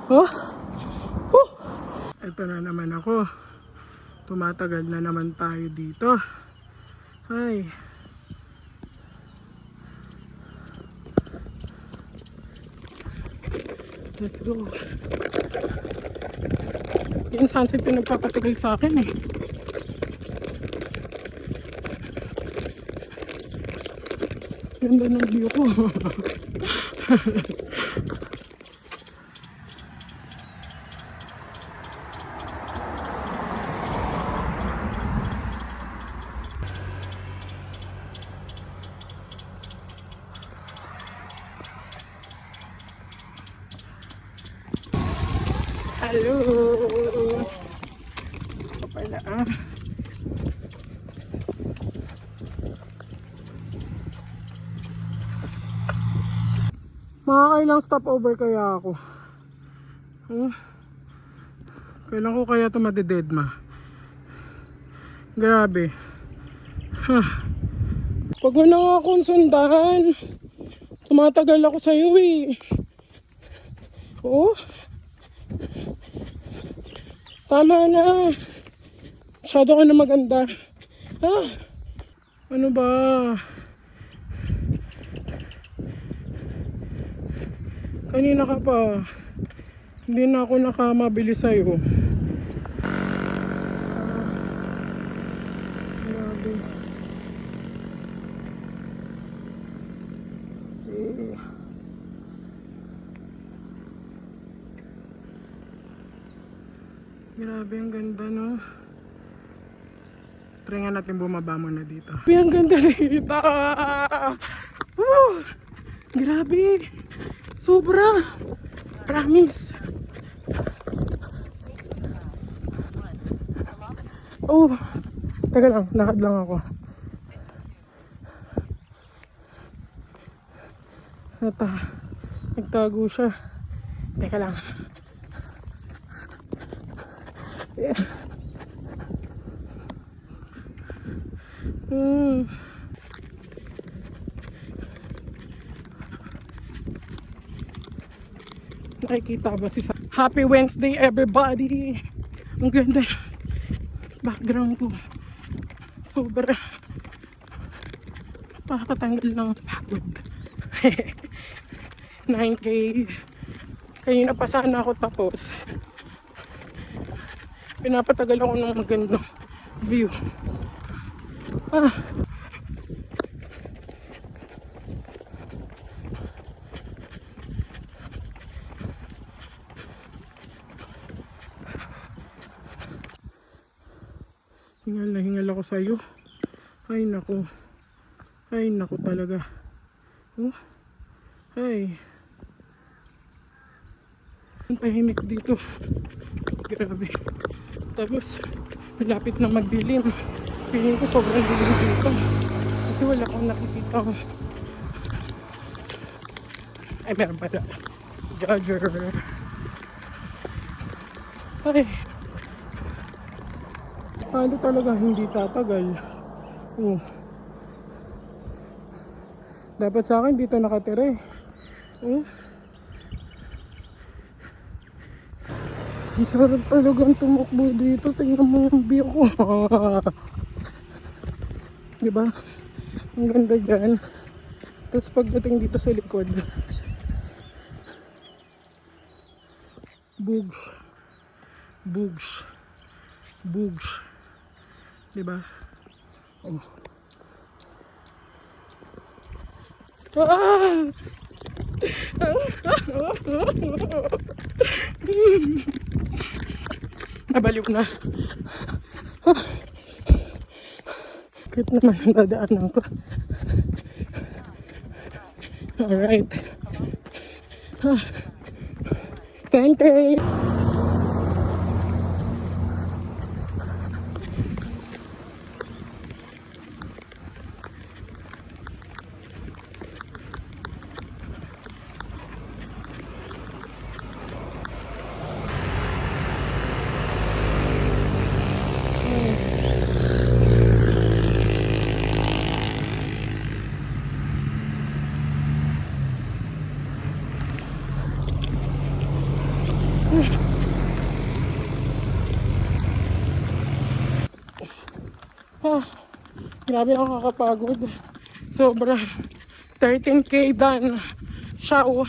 Oh, oh. Ito na naman ako. Tumatagal na naman tayo dito. Ay. Let's go. Yung sunset yung nagpapatigil sa akin eh. Ganda ng view ko. Hello. Ito pala Makakailang stopover kaya ako? Kailan ko kaya ito madededma? Grabe. Pag mo na nga akong sundan, tumatagal ako sa'yo eh. Oh. Tama na. Masyado ka na maganda. Ano ba? Kanina ka pa. Hindi na ako nakamabili sa'yo. Grabe. Grabe, ang ganda, no? Try nga natin bumaba muna dito. Ang ganda dito! Grabe! Sobra! Promise! Oh! Teka lang, lakad lang ako. Nagtago siya. Teka lang. Nakikita ba si Happy Wednesday everybody. Ang ganda background ko. Sobra pakatanggal ng pagod. 9K. Kanina pa sana ako tapos. Pinapatagal ako ng magandang view. Hingal na hingal ako sa'yo. Ay naku. Ay naku talaga. Ay. Ang tahimik dito. Grabe. Tapos malapit na magdilim. Feeling ko sobrang dilim dito. Kasi wala akong nakikita. Ay meron pala. Judger. Ay. Paano talaga hindi tatagal? Dapat sa akin dito nakatira eh. Ang sarap talagang tumakbo dito. Tingnan mo yung view ko. Diba? Ang ganda dyan. Tapos pagdating dito sa likod, bugs. Bugs. Bugs. Diba? Nabaliw na. Cute naman ang dadaanan ko. Alright. Thank you. Ah, grabe nakakapagod. Sobra. 13K done. Ciao.